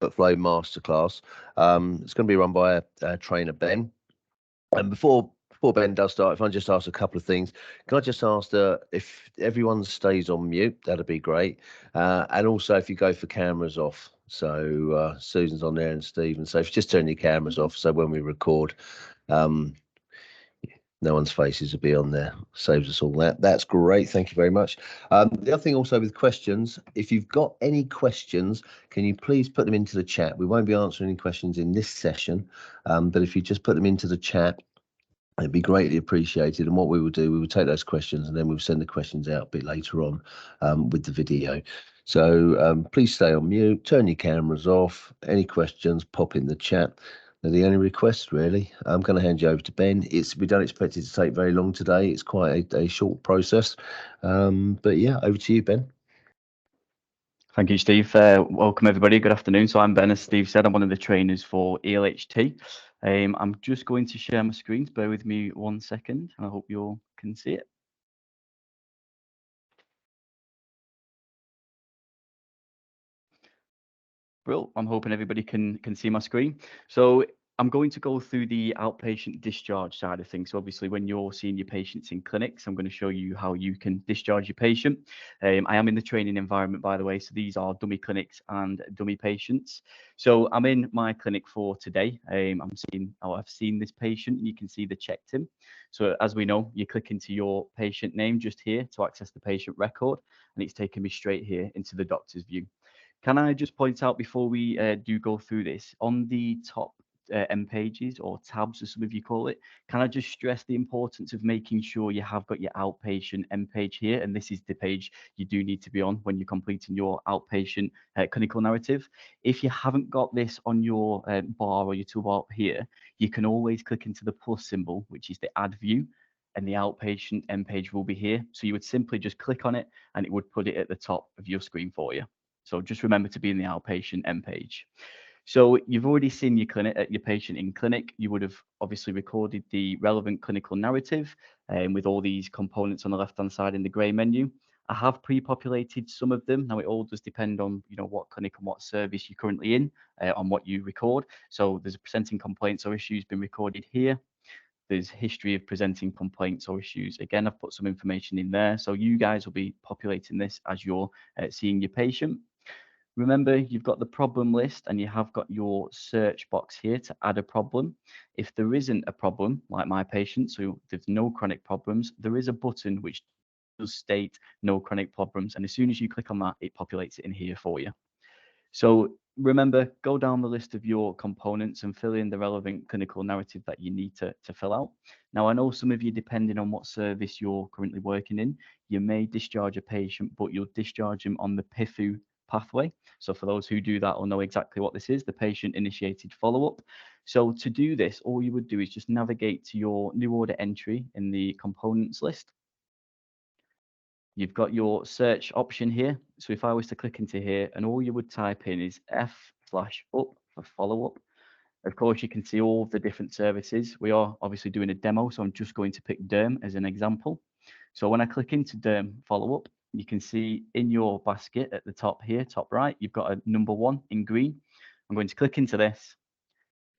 Workflow Masterclass. It's going to be run by trainer Ben. And before Ben does start, if I just ask a couple of things, can I just ask if everyone stays on mute? That'd be great. And also if you go for cameras off. So Susan's on there and Stephen. So if you just turn your cameras off, so when we record, no one's faces will be on there. Saves us all that. That's great. Thank you very much. The other thing also with questions, if you've got any questions, can you please put them into the chat? We won't be answering any questions in this session, but if you just put them into the chat, it'd be greatly appreciated. And what we will do, we will take those questions and then we'll send the questions out a bit later on with the video. So please stay on mute, turn your cameras off. Any questions, pop in the chat. They're the only requests, really. I'm going to hand you over to Ben. We don't expect it to take very long today. It's quite a short process. But yeah, over to you, Ben. Thank you, Steve. Welcome, everybody. Good afternoon. So I'm Ben, as Steve said. I'm one of the trainers for ELHT. I'm just going to share my screens. Bear with me 1 second, and I hope you all can see it. Brilliant. I'm hoping everybody can see my screen. So I'm going to go through the outpatient discharge side of things. So obviously, when you're seeing your patients in clinics, I'm going to show you how you can discharge your patient. I am in the training environment, by the way. So these are dummy clinics and dummy patients. So I'm in my clinic for today. I've seen this patient, and you can see the checked in. So as we know, you click into your patient name just here to access the patient record, and it's taken me straight here into the doctor's view. Can I just point out before we do go through this, on the top end pages or tabs, as some of you call it, can I just stress the importance of making sure you have got your outpatient end page here, and this is the page you do need to be on when you're completing your outpatient clinical narrative. If you haven't got this on your bar or your toolbar here, you can always click into the plus symbol, which is the add view, and the outpatient end page will be here. So you would simply just click on it, and it would put it at the top of your screen for you. So just remember to be in the outpatient end page. So you've already seen your patient in clinic. You would have obviously recorded the relevant clinical narrative with all these components on the left-hand side in the grey menu. I have pre-populated some of them. Now it all does depend on what clinic and what service you're currently in, on what you record. So there's a presenting complaints or issues been recorded here. There's history of presenting complaints or issues. Again, I've put some information in there. So you guys will be populating this as you're seeing your patient. Remember, you've got the problem list and you have got your search box here to add a problem. If there isn't a problem, like my patient, so there's no chronic problems, there is a button which does state no chronic problems. And as soon as you click on that, it populates it in here for you. So remember, go down the list of your components and fill in the relevant clinical narrative that you need to fill out. Now, I know some of you, depending on what service you're currently working in, you may discharge a patient, but you'll discharge them on the PIFU pathway. So for those who do that will know exactly what this is, the patient-initiated follow-up. So to do this, all you would do is just navigate to your new order entry in the components list. You've got your search option here. So if I was to click into here, and all you would type in is F/up for follow-up. Of course, you can see all the different services. We are obviously doing a demo, so I'm just going to pick derm as an example. So when I click into derm follow-up, you can see in your basket at the top here, top right, you've got a number 1 in green. I'm going to click into this,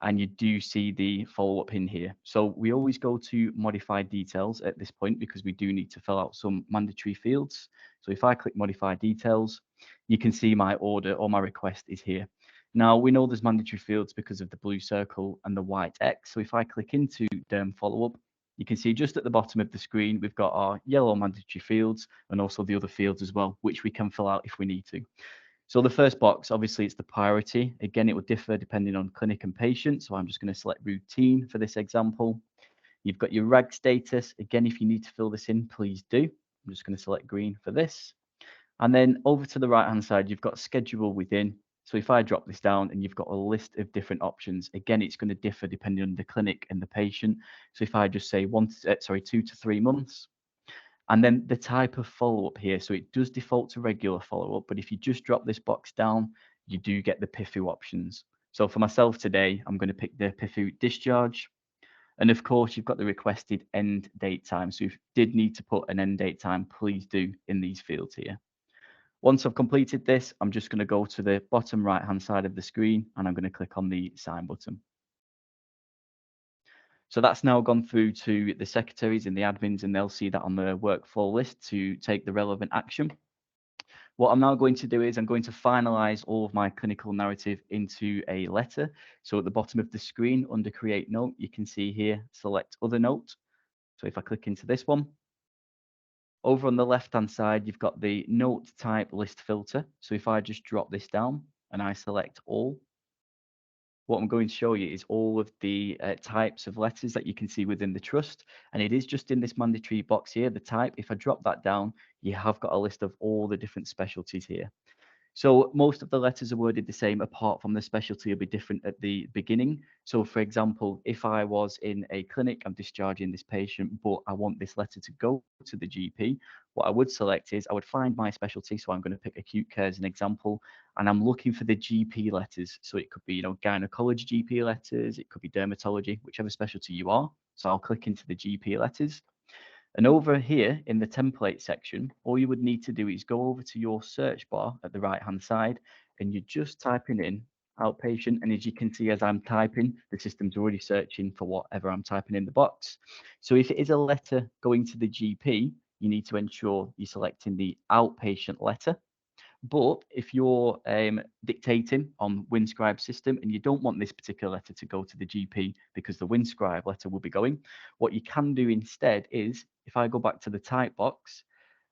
and you do see the follow-up in here. So we always go to modify details at this point because we do need to fill out some mandatory fields. So if I click modify details, you can see my order or my request is here. Now we know there's mandatory fields because of the blue circle and the white X. So if I click into derm follow-up, you can see just at the bottom of the screen, we've got our yellow mandatory fields and also the other fields as well, which we can fill out if we need to. So the first box, obviously, it's the priority. Again, it will differ depending on clinic and patient. So I'm just going to select routine for this example. You've got your RAG status. Again, if you need to fill this in, please do. I'm just going to select green for this. And then over to the right-hand side, you've got schedule within. So if I drop this down and you've got a list of different options, again, it's going to differ depending on the clinic and the patient. So if I just say 2 to 3 months, and then the type of follow-up here. So it does default to regular follow-up, but if you just drop this box down, you do get the PIFU options. So for myself today, I'm going to pick the PIFU discharge. And of course, you've got the requested end date time. So if you did need to put an end date time, please do in these fields here. Once I've completed this, I'm just going to go to the bottom right-hand side of the screen and I'm going to click on the sign button. So that's now gone through to the secretaries and the admins, and they'll see that on the workflow list to take the relevant action. What I'm now going to do is I'm going to finalize all of my clinical narrative into a letter. So at the bottom of the screen under create note, you can see here, select other note. So if I click into this one, over on the left-hand side, you've got the note type list filter. So if I just drop this down and I select all, what I'm going to show you is all of the types of letters that you can see within the trust. And it is just in this mandatory box here, the type. If I drop that down, you have got a list of all the different specialties here. So most of the letters are worded the same, apart from the specialty will be different at the beginning. So for example, if I was in a clinic, I'm discharging this patient, but I want this letter to go to the GP, what I would select is I would find my specialty. So I'm going to pick acute care as an example, and I'm looking for the GP letters. So it could be, gynecology GP letters, it could be dermatology, whichever specialty you are. So I'll click into the GP letters. And over here in the template section, all you would need to do is go over to your search bar at the right-hand side, and you're just typing in outpatient. And as you can see, as I'm typing, the system's already searching for whatever I'm typing in the box. So if it is a letter going to the GP, you need to ensure you're selecting the outpatient letter. But if you're dictating on WinScribe system and you don't want this particular letter to go to the GP because the WinScribe letter will be going, what you can do instead is, if I go back to the type box,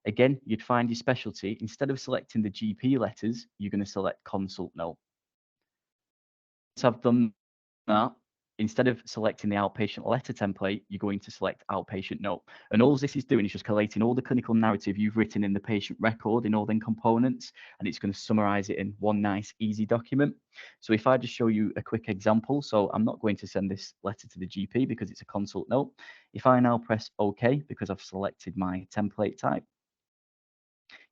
again, you'd find your specialty. Instead of selecting the GP letters, you're going to select consult note. Once I've done that, instead of selecting the outpatient letter template, you're going to select outpatient note. And all this is doing is just collating all the clinical narrative you've written in the patient record in all the components, and it's going to summarize it in one nice, easy document. So if I just show you a quick example, so I'm not going to send this letter to the GP because it's a consult note. If I now press OK, because I've selected my template type,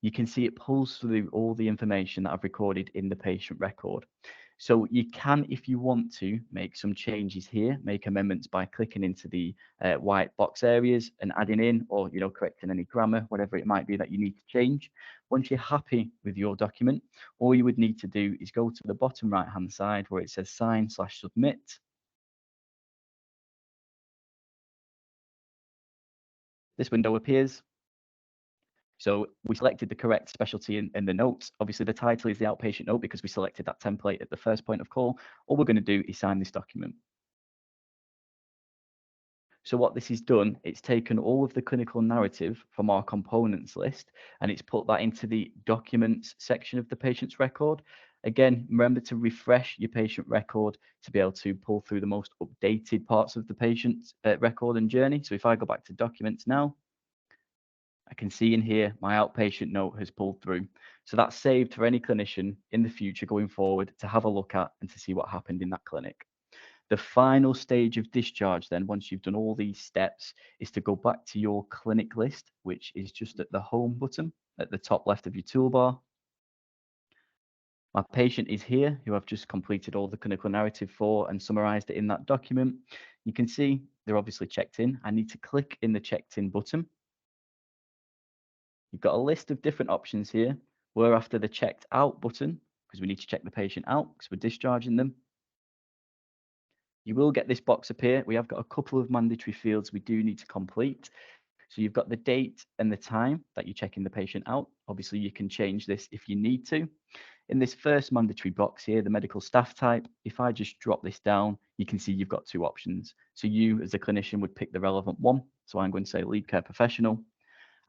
you can see it pulls through all the information that I've recorded in the patient record. So you can, if you want to, make some changes here, make amendments by clicking into the white box areas and adding in, or correcting any grammar, whatever it might be that you need to change. Once you're happy with your document, all you would need to do is go to the bottom right-hand side where it says sign/submit. This window appears. So we selected the correct specialty in the notes. Obviously, the title is the outpatient note because we selected that template at the first point of call. All we're going to do is sign this document. So what this has done, it's taken all of the clinical narrative from our components list, and it's put that into the documents section of the patient's record. Again, remember to refresh your patient record to be able to pull through the most updated parts of the patient's record and journey. So if I go back to documents now, I can see in here my outpatient note has pulled through. So that's saved for any clinician in the future going forward to have a look at and to see what happened in that clinic. The final stage of discharge then, once you've done all these steps, is to go back to your clinic list, which is just at the home button at the top left of your toolbar. My patient is here, who I've just completed all the clinical narrative for and summarized it in that document. You can see they're obviously checked in. I need to click in the checked in button. You've got a list of different options here. We're after the checked out button because we need to check the patient out because we're discharging them. You will get this box appear. We have got a couple of mandatory fields we do need to complete. So you've got the date and the time that you're checking the patient out. Obviously, you can change this if you need to. In this first mandatory box here, the medical staff type, if I just drop this down, you can see you've got two options. So you as a clinician would pick the relevant one. So I'm going to say lead care professional.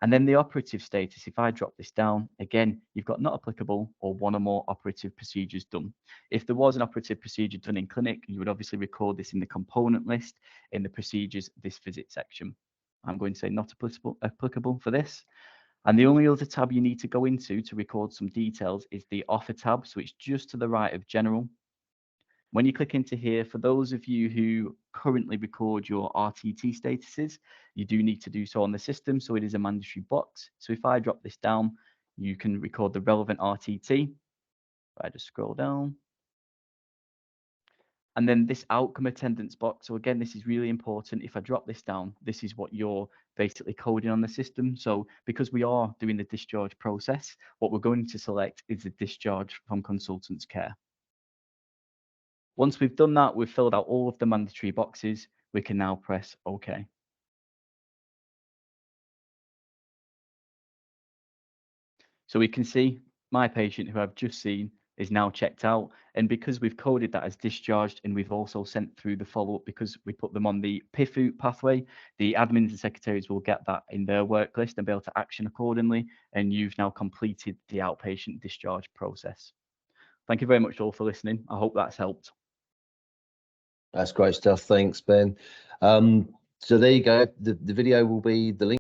And then the operative status, if I drop this down, again, you've got not applicable or one or more operative procedures done. If there was an operative procedure done in clinic, you would obviously record this in the component list in the procedures this visit section. I'm going to say not applicable for this. And the only other tab you need to go into to record some details is the offer tab. So it's just to the right of general. When you click into here, for those of you who currently record your RTT statuses, you do need to do so on the system. So it is a mandatory box. So if I drop this down, you can record the relevant RTT. If I just scroll down. And then this outcome attendance box. So again, this is really important. If I drop this down, this is what you're basically coding on the system. So because we are doing the discharge process, what we're going to select is the discharge from consultant's care. Once we've done that, we've filled out all of the mandatory boxes, we can now press OK. So we can see my patient who I've just seen is now checked out. And because we've coded that as discharged and we've also sent through the follow-up because we put them on the PIFU pathway, the admins and secretaries will get that in their work list and be able to action accordingly. And you've now completed the outpatient discharge process. Thank you very much all for listening. I hope that's helped. That's great stuff. Thanks, Ben. So there you go. The video will be the link.